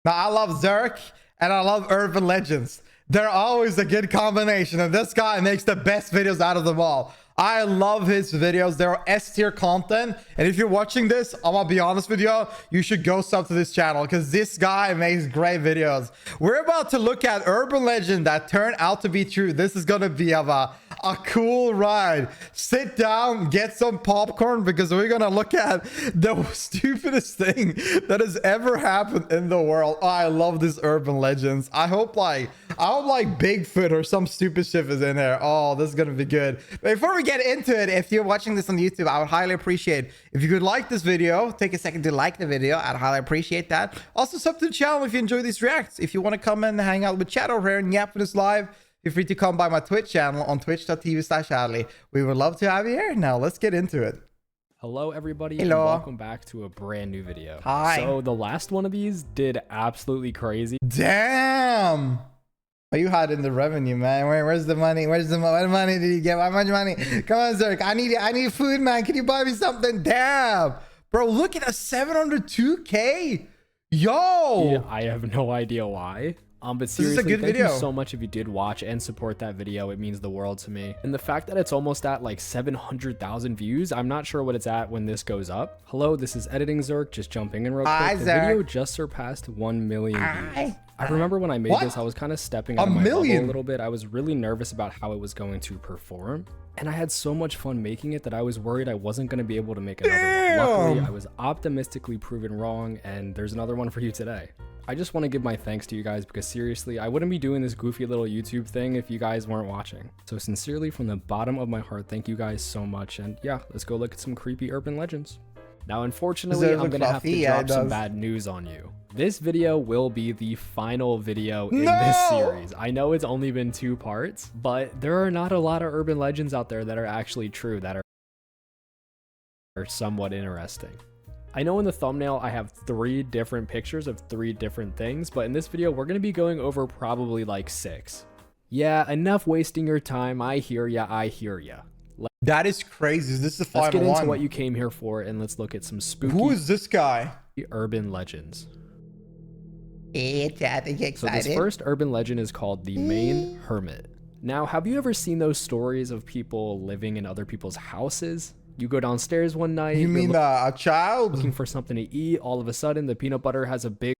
Now, I love Zeark and I love urban legends. They're always a good combination, and this guy makes the best videos out of them all. I love his videos. They're S-tier content, and if you're watching this, I'm gonna be honest with you, you should go sub to this channel because this guy makes great videos. We're about to look at urban legend that turned out to be true. This is gonna be a cool ride. Sit down, get some popcorn, because we're gonna look at the stupidest thing that has ever happened in the world. Oh, I love these urban legends. I hope like Bigfoot or some stupid shit is in there. Oh, this is gonna be good. Before we get into it, if you're watching this on YouTube, I would highly appreciate if you could like this video. Take a second to like the video. I'd highly appreciate that. Also, sub to the channel if you enjoy these reacts. If you want to come and hang out with chat over here and yap with us live, feel free to come by my Twitch channel on twitch.tv/Adley. We would love to have you here. Now let's get into it. Hello everybody. Hello. And welcome back to a brand new video. Hi. So the last one of these did absolutely crazy. Damn. Are you hiding the revenue, man? Where's the money? What money did you get? How much money? Come on, Zeark. I need food, man. Can you buy me something? Damn. Bro, look at a 702K. Yo. Yeah, I have no idea why. But seriously, this is a good thank video. you so much if you did watch and support that video. It means the world to me. And the fact that it's almost at like 700,000 views, I'm not sure what it's at when this goes up. Hello, this is Editing Zeark, just jumping in real quick. Hi, the Zeark. video just surpassed 1 million views. I remember when I made this, I was kind of stepping out of my bubble a little bit. I was really nervous about how it was going to perform. And I had so much fun making it that I was worried I wasn't going to be able to make another one. Luckily, I was optimistically proven wrong, and there's another one for you today. I just want to give my thanks to you guys because seriously, I wouldn't be doing this goofy little YouTube thing if you guys weren't watching. So sincerely, from the bottom of my heart, thank you guys so much. And yeah, let's go look at some creepy urban legends. Now, unfortunately, I'm going to have to drop some bad news on you. This video will be the final video in this series. I know it's only been 2 parts, but there are not a lot of urban legends out there that are actually true, that are somewhat interesting. I know in the thumbnail I have 3 different pictures of 3 different things, but in this video we're going to be going over probably like 6. Yeah, enough wasting your time. I hear ya, I hear ya. That is crazy. Is this the final one? Let's get into what you came here for, and let's look at some spooky Who is this guy? Urban legends. It's excited. So this first urban legend is called the Maine Hermit. Now, have you ever seen those stories of people living in other people's houses? You go downstairs one night. You mean a child? Looking for something to eat. All of a sudden, the peanut butter has a big...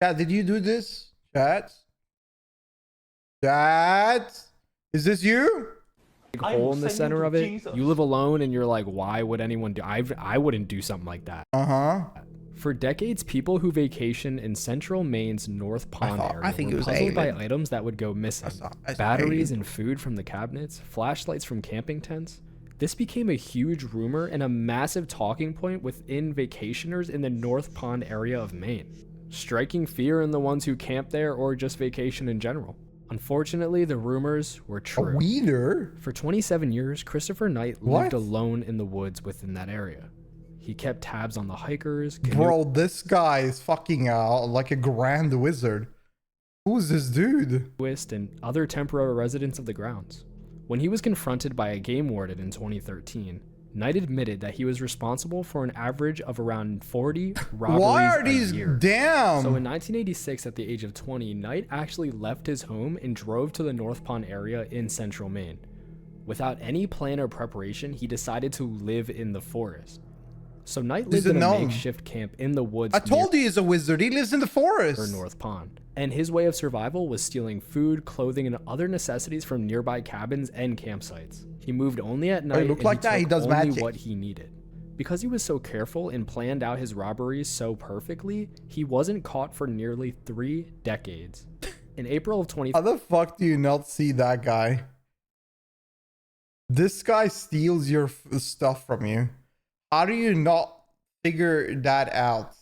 Yeah, did you do this? Chat? Chat? Is this you? hole in the center of it. You live alone and you're like, why would anyone do... I wouldn't do something like that. For decades, people who vacation in central Maine's North Pond area were puzzled by items that would go missing. Batteries and food from the cabinets, flashlights from camping tents. This became a huge rumor and a massive talking point within vacationers in the North Pond area of Maine, striking fear in the ones who camp there or just vacation in general. Unfortunately, the rumors were true. A weeder? For 27 years, Christopher Knight lived alone in the woods within that area. He kept tabs on the hikers. Bro, this guy is fucking like a grand wizard. Who's this dude? And other temporary residents of the grounds. When he was confronted by a game warden in 2013, Knight admitted that he was responsible for an average of around 40 robberies Why are a these year. Damn? So in 1986, at the age of 20, Knight actually left his home and drove to the North Pond area in central Maine. Without any plan or preparation, he decided to live in the forest. So Knight lived in a makeshift camp in the woods. I told you he's a wizard. He lives in the forest. Or North Pond. And his way of survival was stealing food, clothing, and other necessities from nearby cabins and campsites. He moved only at night and he took only what he needed. Because he was so careful and planned out his robberies so perfectly, he wasn't caught for nearly 3 decades. In April of 20... How the fuck do you not see that guy? This guy steals your stuff from you. How do you not figure that out?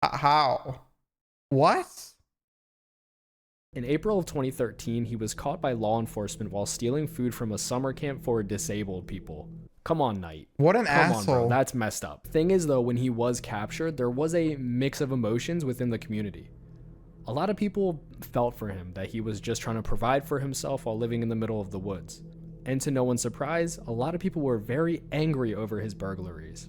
How? What? In April of 2013, he was caught by law enforcement while stealing food from a summer camp for disabled people. Come on, Knight. What an asshole. Come on, bro. That's messed up. Thing is, though, when he was captured, there was a mix of emotions within the community. A lot of people felt for him that he was just trying to provide for himself while living in the middle of the woods. And to no one's surprise, a lot of people were very angry over his burglaries.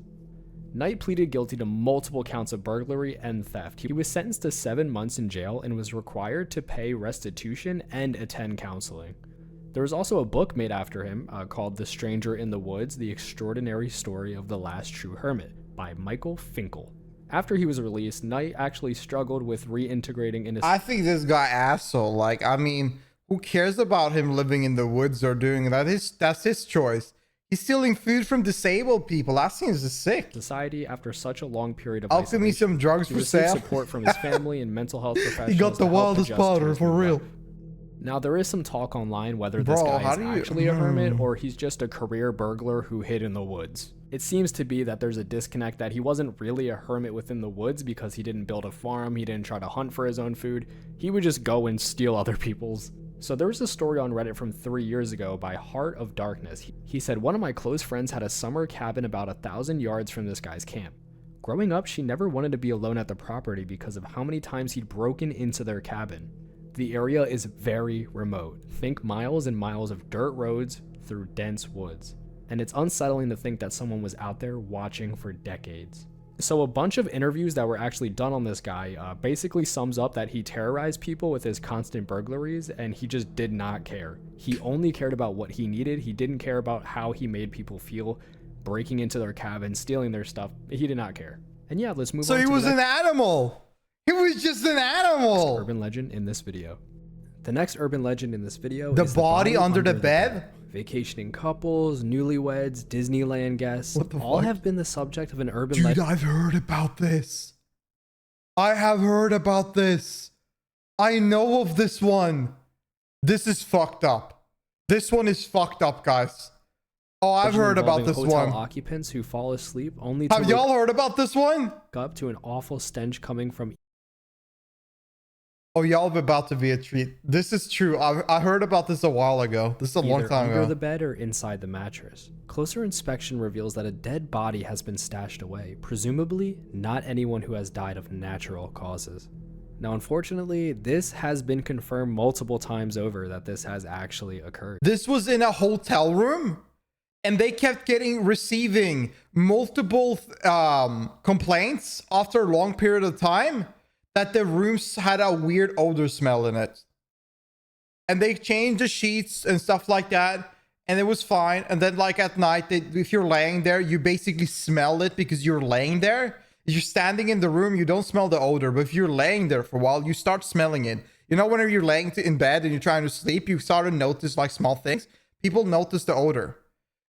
Knight pleaded guilty to multiple counts of burglary and theft. He was sentenced to 7 months in jail and was required to pay restitution and attend counseling. There was also a book made after him called The Stranger in the Woods, The Extraordinary Story of the Last True Hermit by Michael Finkel. After he was released, Knight actually struggled with reintegrating into... I think this guy asshole. Like, I mean, who cares about him living in the woods or doing that? That's his choice. He's stealing food from disabled people. That seems sick. Society after such a long period of isolation. Give me some drugs for sale. Support from his family and mental health professionals. He got the wildest powder for real. Now, there is some talk online whether this guy is actually a hermit or he's just a career burglar who hid in the woods. It seems to be that there's a disconnect, that he wasn't really a hermit within the woods because he didn't build a farm, he didn't try to hunt for his own food, he would just go and steal other people's. So there was a story on Reddit from 3 years ago by Heart of Darkness. He said, one of my close friends had a summer cabin about 1,000 yards from this guy's camp. Growing up, she never wanted to be alone at the property because of how many times he'd broken into their cabin. The area is very remote. Think miles and miles of dirt roads through dense woods. And it's unsettling to think that someone was out there watching for decades. So a bunch of interviews that were actually done on this guy basically sums up that he terrorized people with his constant burglaries and he just did not care. He only cared about what he needed. He didn't care about how he made people feel, breaking into their cabin, stealing their stuff. He did not care. And yeah, let's move on. So he was an animal. He was just an animal. Urban legend in this video. The next urban legend in this video is the body under the bed? Vacationing couples, newlyweds, Disneyland guests, all have been the subject of an urban legend. Dude, I've heard about this. I have heard about this. I know of this one. This is fucked up. This one is fucked up, guys. Oh, I've heard about this hotel one. Occupants who fall asleep only to have y'all heard about this one? Up to an awful stench coming from... Oh, y'all are about to be a treat. This is true. I heard about this a while ago. This is a long time ago. Under the bed or inside the mattress. Closer inspection reveals that a dead body has been stashed away, presumably not anyone who has died of natural causes. Now, unfortunately, this has been confirmed multiple times over that this has actually occurred. This was in a hotel room, and they kept receiving multiple complaints after a long period of time that the rooms had a weird odor smell in it. And they changed the sheets and stuff like that, and it was fine. And then like at night, if you're laying there, you basically smell it because you're laying there. If you're standing in the room, you don't smell the odor. But if you're laying there for a while, you start smelling it. You know, whenever you're laying in bed and you're trying to sleep, you start to notice like small things. People notice the odor.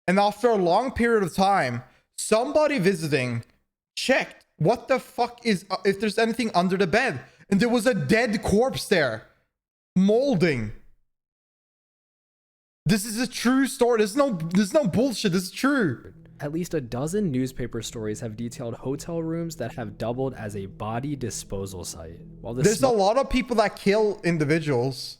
And after a long period of time, somebody visiting checked what the fuck is, if there's anything under the bed. And there was a dead corpse there, molding. This is a true story. There's no bullshit. This is true. At least a dozen newspaper stories have detailed hotel rooms that have doubled as a body disposal site. While there's a lot of people that kill individuals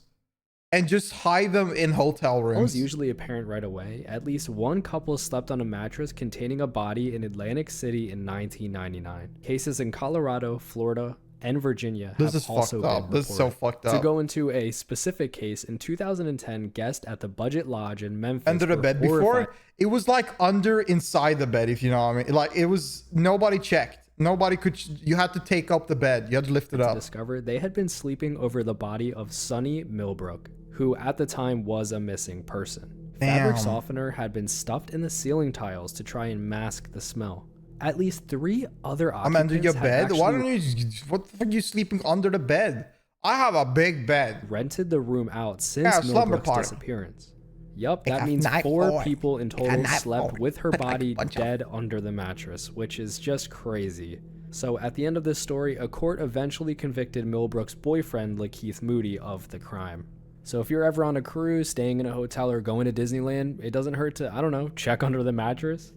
and just hide them in hotel rooms. It was usually apparent right away. At least one couple slept on a mattress containing a body in Atlantic City in 1999. Cases in Colorado, Florida, and Virginia have also been reported. This is so fucked up. To go into a specific case, in 2010, guests at the Budget Lodge in Memphis under the bed. Before, it was like inside the bed, if you know what I mean. Like, it was, nobody checked. Nobody could, you had to take up the bed. You had to lift it up. Discovered they had been sleeping over the body of Sonny Millbrook, who at the time was a missing person. Fabric softener had been stuffed in the ceiling tiles to try and mask the smell. At least 3 other occupants. I'm under your bed? Why don't you, what the fuck are you sleeping under the bed? I have a big bed. Rented the room out since Millbrook's disappearance. Yup, that means 4 people in total slept with her body dead under the mattress, which is just crazy. So at the end of this story, a court eventually convicted Millbrook's boyfriend, Lakeith Moody, of the crime. So if you're ever on a cruise, staying in a hotel, or going to Disneyland, it doesn't hurt to, I don't know, check under the mattress.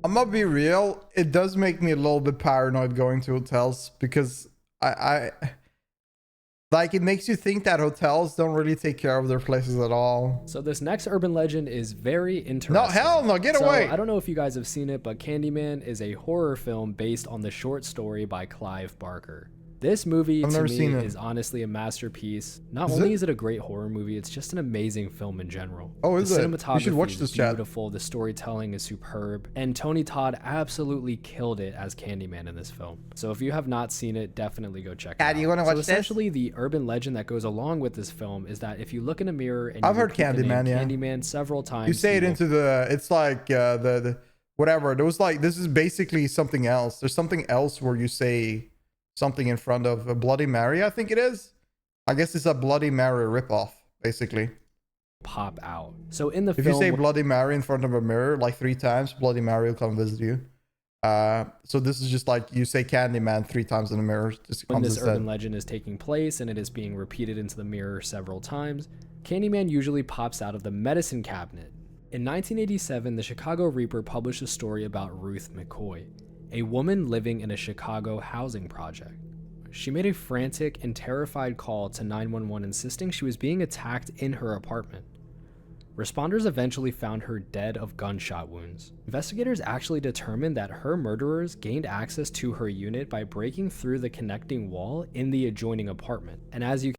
I'm gonna be real. It does make me a little bit paranoid going to hotels because I like, it makes you think that hotels don't really take care of their places at all. So this next urban legend is very interesting. No, hell no, get away. I don't know if you guys have seen it, but Candyman is a horror film based on the short story by Clive Barker. This movie I've to never me seen it. is honestly a masterpiece. Not only is it a great horror movie, it's just an amazing film in general. Oh, is the it? You should watch cinematography this, is chat. beautiful, the storytelling is superb, and Tony Todd absolutely killed it as Candyman in this film. So if you have not seen it, definitely go check it out. Do you want to watch so this? essentially, the urban legend that goes along with this film is that if you look in a mirror and I've you heard repeat the name Candyman, yeah. Candyman several times, You say it into the, it's like the whatever. There was like, this is basically something else. There's something else where you say something in front of a Bloody Mary, I think it is. I guess it's a Bloody Mary ripoff, basically. pop out. So in the If film, you say Bloody Mary in front of a mirror like 3 times, Bloody Mary will come visit you. So this is just like you say Candyman 3 times in the mirror. Just when comes this instead. urban legend is taking place and it is being repeated into the mirror several times, Candyman usually pops out of the medicine cabinet. In 1987, the Chicago Reaper published a story about Ruth McCoy, a woman living in a Chicago housing project. She made a frantic and terrified call to 911 insisting she was being attacked in her apartment. Responders eventually found her dead of gunshot wounds. Investigators actually determined that her murderers gained access to her unit by breaking through the connecting wall in the adjoining apartment. And as you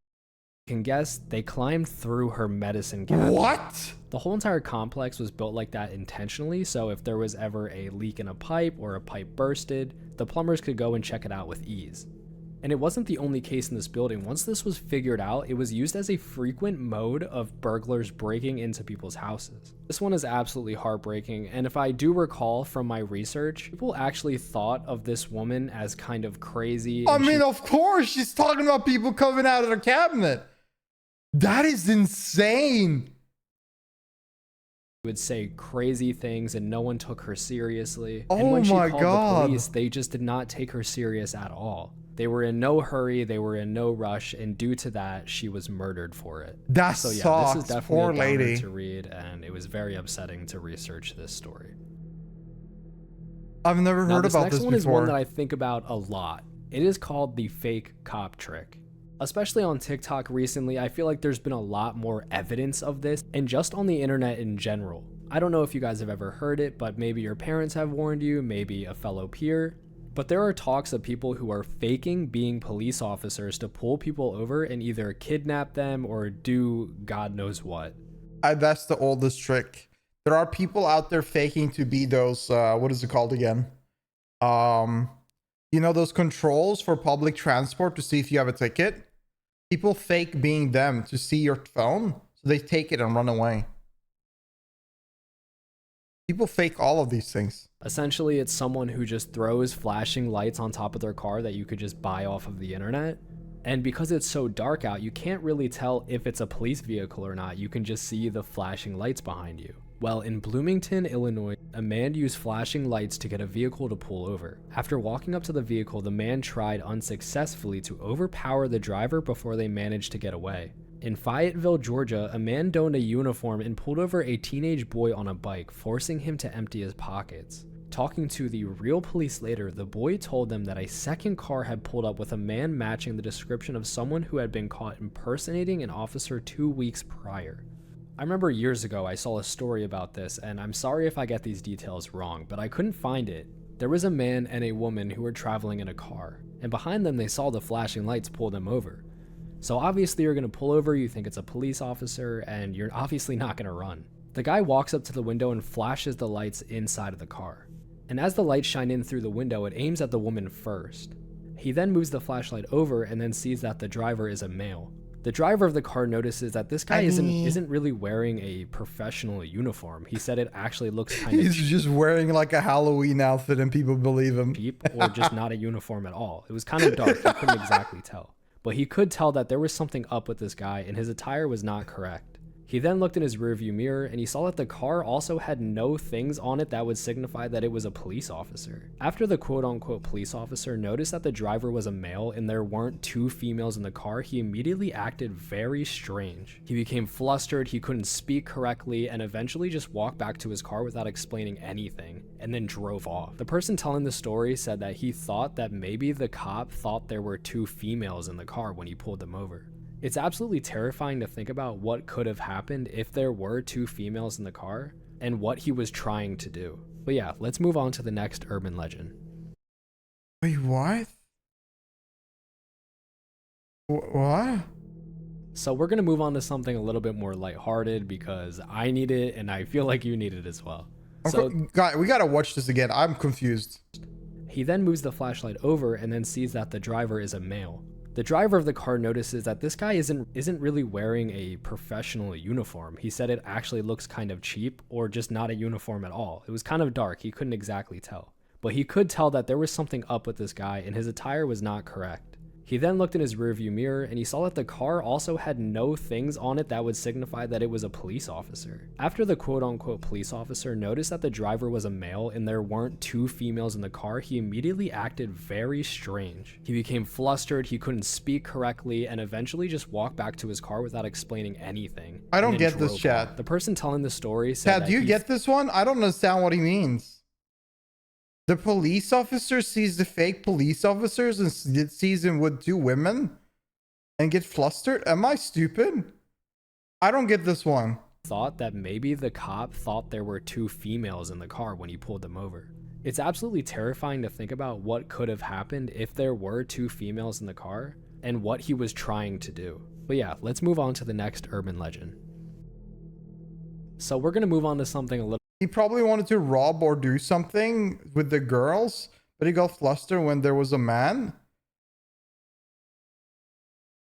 can guess, they climbed through her medicine cabinet. What? The whole entire complex was built like that intentionally, so if there was ever a leak in a pipe or a pipe bursted, the plumbers could go and check it out with ease. And it wasn't the only case in this building. Once this was figured out, it was used as a frequent mode of burglars breaking into people's houses. This one is absolutely heartbreaking, and if I do recall from my research, people actually thought of this woman as kind of crazy. I mean, of course, she's talking about people coming out of their cabinet. That is insane. Would say crazy things and no one took her seriously. Oh and when she my called God. the police, they just did not take her serious at all. They were in no hurry, they were in no rush, and due to that, she was murdered for it. That So yeah, sucks. this is definitely Poor a downer lady. to read, and it was very upsetting to research this story. I've never Now, heard this about next this one is one before. that I think about a lot. It is called the fake cop trick. Especially on TikTok recently, I feel like there's been a lot more evidence of this, and just on the internet in general. I don't know if you guys have ever heard it, but maybe your parents have warned you, maybe a fellow peer. But there are talks of people who are faking being police officers to pull people over and either kidnap them or do God knows what. That's the oldest trick. There are people out there faking to be those, what is it called again? You know, those controls for public transport to see if you have a ticket? People fake being them to see your phone, so they take it and run away. People fake all of these things. Essentially, it's someone who just throws flashing lights on top of their car that you could just buy off of the internet. And because it's so dark out, you can't really tell if it's a police vehicle or not. You can just see the flashing lights behind you. Well, in Bloomington, Illinois, a man used flashing lights to get a vehicle to pull over. After walking up to the vehicle, the man tried unsuccessfully to overpower the driver before they managed to get away. In Fayetteville, Georgia, a man donned a uniform and pulled over a teenage boy on a bike, forcing him to empty his pockets. Talking to the real police later, the boy told them that a second car had pulled up with a man matching the description of someone who had been caught impersonating an officer 2 weeks prior. I remember years ago I saw a story about this, and I'm sorry if I get these details wrong, but I couldn't find it. There was a man and a woman who were traveling in a car, and behind them they saw the flashing lights pull them over. So obviously you're going to pull over, you think it's a police officer, and you're obviously not going to run. The guy walks up to the window and flashes the lights inside of the car. And as the lights shine in through the window, it aims at the woman first. He then moves the flashlight over and then sees that the driver is a male. The driver of the car notices that this guy isn't really wearing a professional uniform. He said it actually looks kind of He's just wearing like a Halloween outfit and people believe him. cheap, or just not a uniform at all. It was kind of dark, he couldn't exactly tell. But he could tell that there was something up with this guy and his attire was not correct. He then looked in his rearview mirror and he saw that the car also had no things on it that would signify that it was a police officer. After the quote-unquote police officer noticed that the driver was a male and there weren't 2 females in the car, he immediately acted very strange. He became flustered, he couldn't speak correctly, and eventually just walked back to his car without explaining anything, and then drove off. The person telling the story said that he thought that maybe the cop thought there were 2 females in the car when he pulled them over. It's absolutely terrifying to think about what could have happened if there were 2 females in the car and what he was trying to do. But yeah, let's move on to the next urban legend. Wait, what? What? So we're gonna move on to something a little bit more lighthearted because I need it and I feel like you need it as well. So we gotta watch this again. I'm confused. he then moves the flashlight over and then sees that the driver is a male. The driver of the car notices that this guy isn't really wearing a professional uniform. He said it actually looks kind of cheap or just not a uniform at all. It was kind of dark. He couldn't exactly tell. But he could tell that there was something up with this guy and his attire was not correct. He then looked in his rearview mirror and he saw that the car also had no things on it that would signify that it was a police officer. After the quote-unquote police officer noticed that the driver was a male and there weren't two females in the car, he immediately acted very strange. He became flustered, he couldn't speak correctly, and eventually just walked back to his car without explaining anything. I don't get this, chat. The person telling the story said Chat, do you get this one? I don't understand what he means. The police officer sees the fake police officers and sees him with two women and get flustered. Am I stupid? I don't get this one. Thought that maybe the cop thought there were two females in the car when he pulled them over. It's absolutely terrifying to think about what could have happened if there were two females in the car and what he was trying to do. But yeah, let's move on to the next urban legend. So we're going to move on to something a little. He probably wanted to rob or do something with the girls, but he got flustered when there was a man.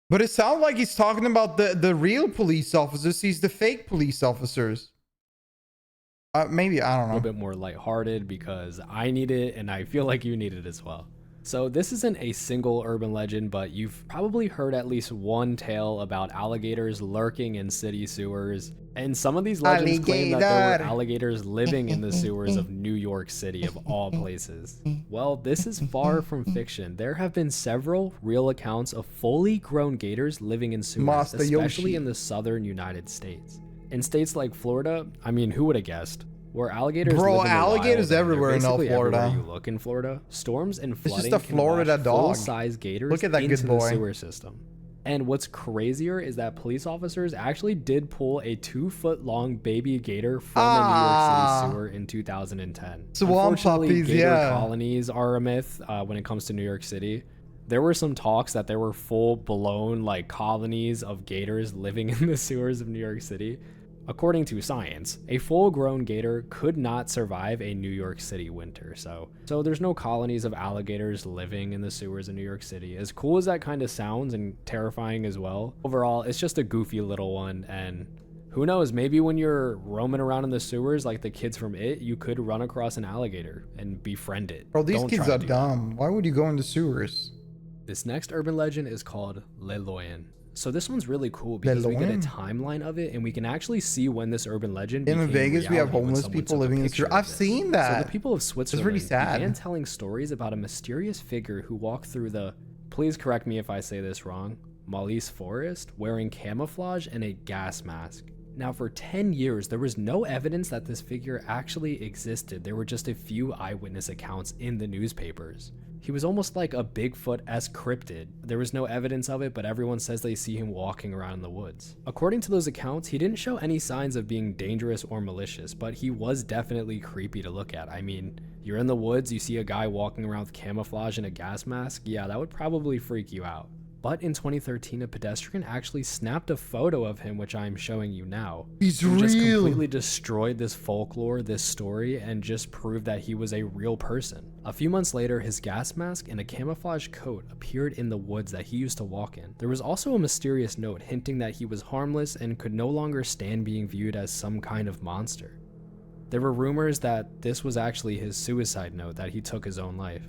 But it sounds like he's talking about the real police officers. He's the fake police officers. Maybe, I don't know. A little bit more lighthearted because I need it and I feel like you need it as well. So this isn't a single urban legend, but you've probably heard at least one tale about alligators lurking in city sewers. And some of these legends claim that there were alligators living in the sewers of New York City, of all places. Well, this is far from fiction. There have been several real accounts of fully grown gators living in sewers, especially in the southern United States. In states like Florida, I mean, who would have guessed? Where alligators live in the wild, alligators everywhere in Florida. Everywhere you look in Florida, storms and flooding it's just a Florida can wash full-size gators Look at that into good boy. the sewer system. And what's crazier is that police officers actually did pull a 2-foot-long baby gator from the New York City sewer in 2010. Swamp puppies, gator colonies are a myth when it comes to New York City. There were some talks that there were full-blown like colonies of gators living in the sewers of New York City. According to science, a full-grown gator could not survive a New York City winter, so there's no colonies of alligators living in the sewers of New York City. As cool as that kind of sounds and terrifying as well, overall, it's just a goofy little one, and who knows, maybe when you're roaming around in the sewers like the kids from It, you could run across an alligator and befriend it. Bro, these kids are dumb. Why would you go in the sewers? This next urban legend is called Le Loyen. So this one's really cool because we get a timeline of it and we can actually see when this urban legend became in Vegas. We have homeless people living in the street. I've seen that. So the people of Switzerland really sad. began telling stories about a mysterious figure who walked through the, please correct me if I say this wrong, Malise Forest, wearing camouflage and a gas mask. Now for 10 years, there was no evidence that this figure actually existed. There were just a few eyewitness accounts in the newspapers. He was almost like a Bigfoot-esque cryptid. There was no evidence of it, but everyone says they see him walking around in the woods. According to those accounts, he didn't show any signs of being dangerous or malicious, but he was definitely creepy to look at. I mean, you're in the woods, you see a guy walking around with camouflage and a gas mask, yeah, that would probably freak you out. But in 2013, a pedestrian actually snapped a photo of him, which I'm showing you now. He's real. Just completely destroyed this folklore, this story, and just proved that he was a real person. A few months later, his gas mask and a camouflage coat appeared in the woods that he used to walk in. There was also a mysterious note hinting that he was harmless and could no longer stand being viewed as some kind of monster. There were rumors that this was actually his suicide note, that he took his own life.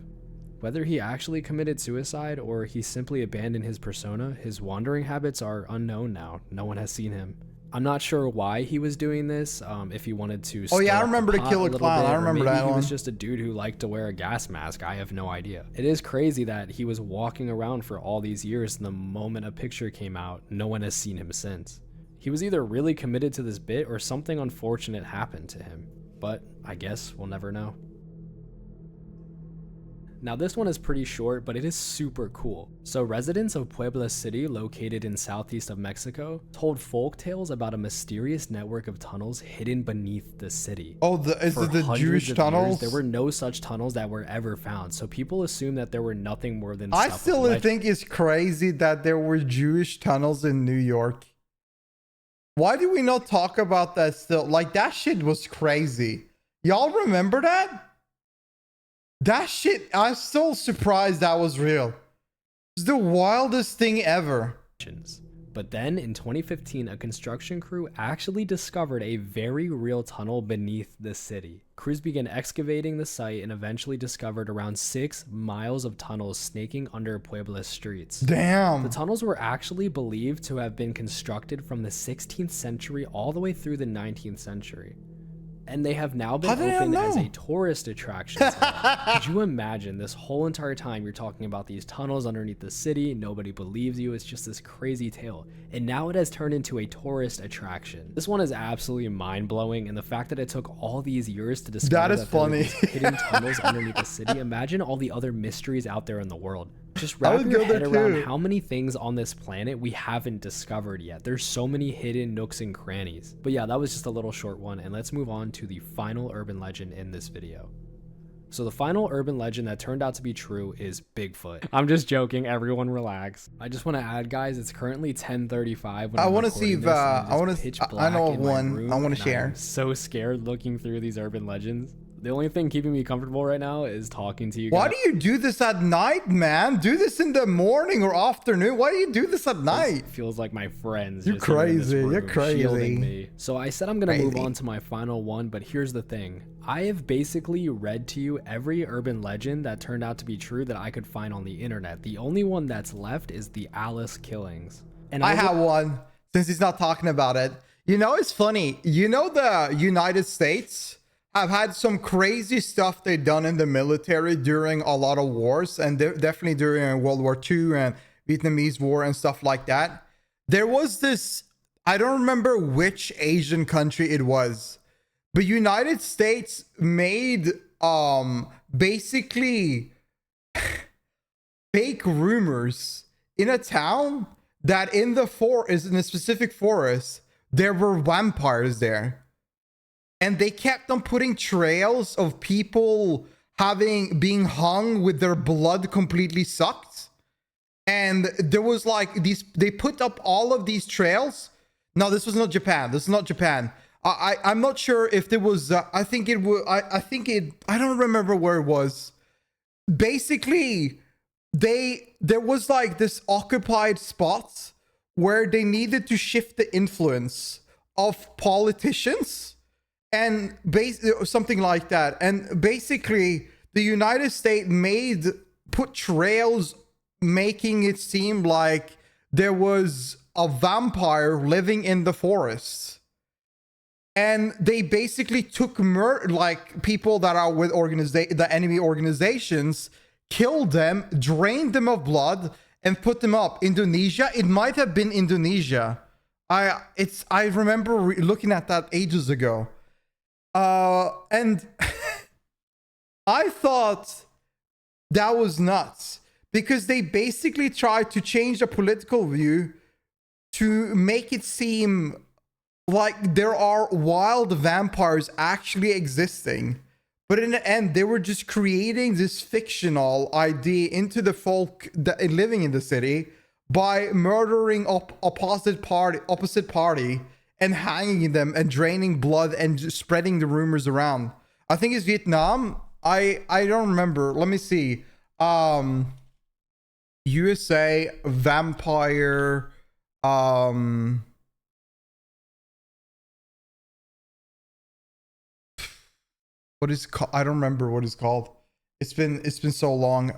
Whether he actually committed suicide or he simply abandoned his persona, his wandering habits are unknown now. No one has seen him. I'm not sure why he was doing this, if he wanted to Oh yeah, I remember To Kill a Clown. I remember that one. He was just a dude who liked to wear a gas mask. I have no idea. It is crazy that he was walking around for all these years and the moment a picture came out, no one has seen him since. He was either really committed to this bit or something unfortunate happened to him. But I guess we'll never know. Now this one is pretty short, but it is super cool. So residents of Puebla City, located in southeast of Mexico, told folk tales about a mysterious network of tunnels hidden beneath the city. Oh, is it the Jewish tunnels? There were no such tunnels that were ever found, so people assume that there were nothing more than I still think it's crazy that there were Jewish tunnels in New York. Why do we not talk about that still? Like, that shit was crazy. Y'all remember that? That shit, I'm still surprised that was real. It's the wildest thing ever. But then in 2015, a construction crew actually discovered a very real tunnel beneath the city. Crews began excavating the site and eventually discovered around 6 miles of tunnels snaking under Puebla's streets. Damn. The tunnels were actually believed to have been constructed from the 16th century all the way through the 19th century. And they have now been opened as a tourist attraction. Could you imagine this whole entire time you're talking about these tunnels underneath the city? Nobody believes you. It's just this crazy tale. And now it has turned into a tourist attraction. This one is absolutely mind-blowing. And the fact that it took all these years to discover that there were these hidden tunnels underneath the city. Imagine all the other mysteries out there in the world. Just wrap your head around how many things on this planet we haven't discovered yet. There's so many hidden nooks and crannies. But yeah, that was just a little short one, and let's move on to the final urban legend in this video. So the final urban legend that turned out to be true is Bigfoot. I'm just joking, everyone relax. I just want to add, guys, it's currently 10:35. I want to see if I know of one I want to share. I'm so scared looking through these urban legends. The only thing keeping me comfortable right now is talking to you guys. Why do you do this at night, man? Do this in the morning or afternoon. Why do you do this at night? It feels like my friends. You're crazy. You're crazy. Me. So I said I'm going to move on to my final one, but here's the thing. I have basically read to you every urban legend that turned out to be true that I could find on the internet. The only one that's left is the Alice killings. And I have one, since he's not talking about it. You know, it's funny. You know, the United States have had some crazy stuff they've done in the military during a lot of wars, and definitely during World War II and Vietnamese War and stuff like that. There was this, I don't remember which Asian country it was, but United States made basically fake rumors in a town that in the forest, in a specific forest, there were vampires there. And they kept on putting trails of people being hung with their blood completely sucked. And there was like they put up all of these trails. No, this was not Japan. This is not Japan. I'm not sure if there was, I don't remember where it was. Basically, there was like this occupied spot where they needed to shift the influence of politicians and something like that. And basically the United States put trails making it seem like there was a vampire living in the forest. And they basically took like people that are with the enemy organizations, killed them, drained them of blood, and put them up. Indonesia, it might have been Indonesia. I remember looking at that ages ago. And I thought that was nuts because they basically tried to change the political view to make it seem like there are wild vampires actually existing. But in the end, they were just creating this fictional idea into the folk that living in the city by murdering opposite party and hanging them and draining blood and just spreading the rumors around. I think it's Vietnam. I don't remember. Let me see. USA vampire. What is called? I don't remember what it's called. It's been so long.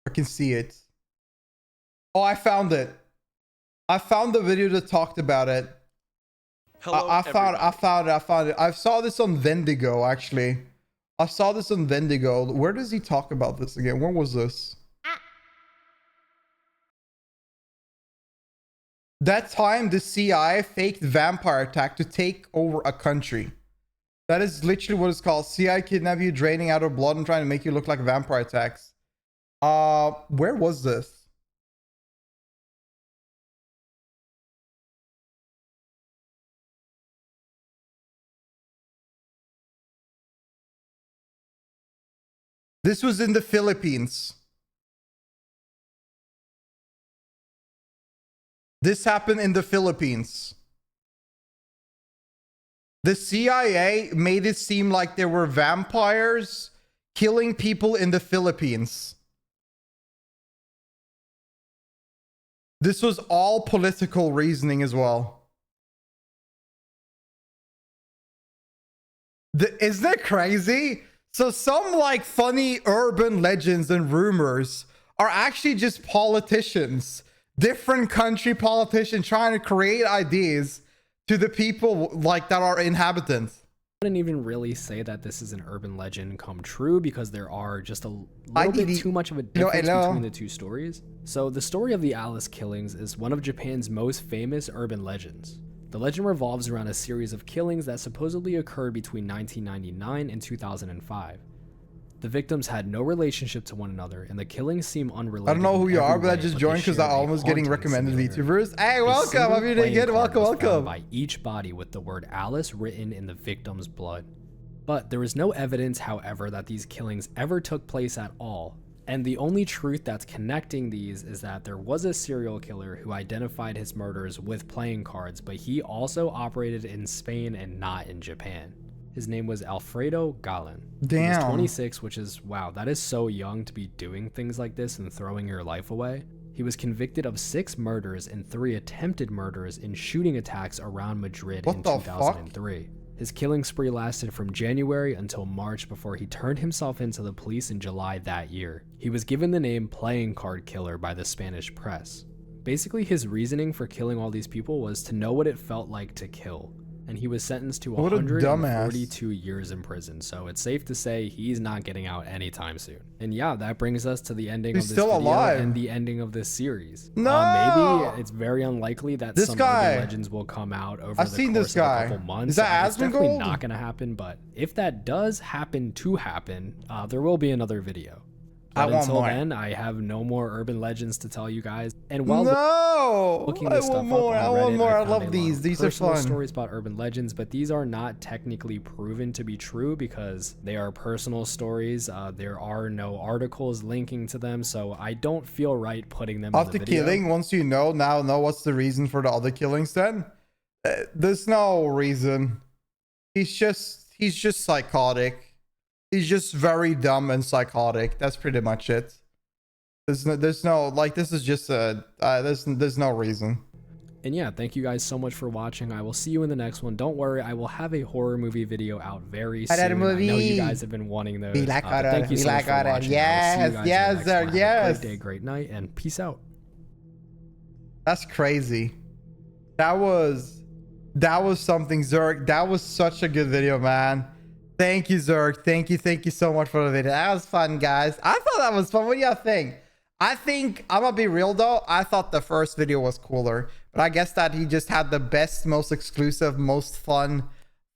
I can see it. Oh, I found it. I found the video that talked about it. Hello, I found it. I saw this on Vendigo, actually. I saw this on Vendigo. Where does he talk about this again? Where was this? That time the CIA faked vampire attack to take over a country. That is literally what it's called. CIA kidnap you, draining out of blood and trying to make you look like vampire attacks. Where was this? This was in the Philippines. This happened in the Philippines. The CIA made it seem like there were vampires killing people in the Philippines. This was all political reasoning as well. Isn't that crazy? So some like funny urban legends and rumors are actually just politicians, different country politicians trying to create ideas to the people like that are inhabitants. I wouldn't even really say that this is an urban legend come true because there are just a little bit too much of a difference between the two stories. So the story of the Alice killings is one of Japan's most famous urban legends. The legend revolves around a series of killings that supposedly occurred between 1999 and 2005. The victims had no relationship to one another, and the killings seem unrelated. I don't know who you are, but I just joined because I'm almost getting recommended VTubers. Hey, welcome! Hope you're doing good. Welcome. By each body with the word Alice written in the victim's blood. But there is no evidence, however, that these killings ever took place at all. And the only truth that's connecting these is that there was a serial killer who identified his murders with playing cards, but he also operated in Spain and not in Japan. His name was Alfredo Galán. Damn. He was 26, which is, wow, that is so young to be doing things like this and throwing your life away. He was convicted of 6 murders and 3 attempted murders in shooting attacks around Madrid in 2003. His killing spree lasted from January until March before he turned himself into the police in July that year. He was given the name Playing Card Killer by the Spanish press. Basically, his reasoning for killing all these people was to know what it felt like to kill. And he was sentenced to 142 years in prison, so it's safe to say he's not getting out anytime soon. And yeah, that brings us to the ending of this video and the ending of this series. No! Maybe it's very unlikely that some other legends will come out over the course of a couple months. Is that it's definitely not going to happen, but if that does happen to happen, there will be another video. But until then, I have no more urban legends to tell you guys. And while looking this stuff up on Reddit, I love these. These are fun stories about urban legends, but these are not technically proven to be true because they are personal stories. There are no articles linking to them, so I don't feel right putting them in the video. Killing, once you know what's the reason for the other killings then? There's no reason. He's just psychotic. He's just very dumb and psychotic. That's pretty much it. There's no like, this is just a there's no reason. And yeah, thank you guys so much for watching. I will see you in the next one. Don't worry, I will have a horror movie video out very soon. I know you guys have been wanting those. Thank you so much for watching. Yes. Great day, great night, and peace out. That's crazy. That was something, Zeark. That was such a good video, man. Thank you, Zeark. Thank you so much for the video. That was fun, guys. I thought that was fun. What do y'all think? I think, I'm gonna be real though, I thought the first video was cooler, but I guess that he just had the best, most exclusive, most fun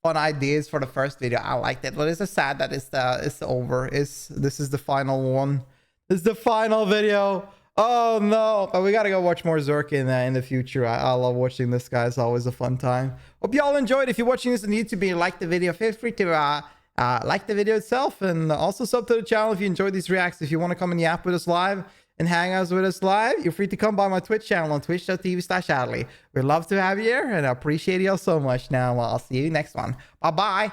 ideas for the first video. I liked it, but it's just sad that it's over. This is the final one. This is the final video. Oh no, but we gotta go watch more Zeark in the future. I love watching this guy. It's always a fun time. Hope y'all enjoyed. If you're watching this on YouTube and you like the video, feel free to like the video itself, and also sub to the channel if you enjoyed these reacts. If you want to come and yap with us live and hang out with us live, you're free to come by my Twitch channel on twitch.tv/Adley. We'd love to have you here, and I appreciate y'all so much. Now I'll see you next one. Bye bye.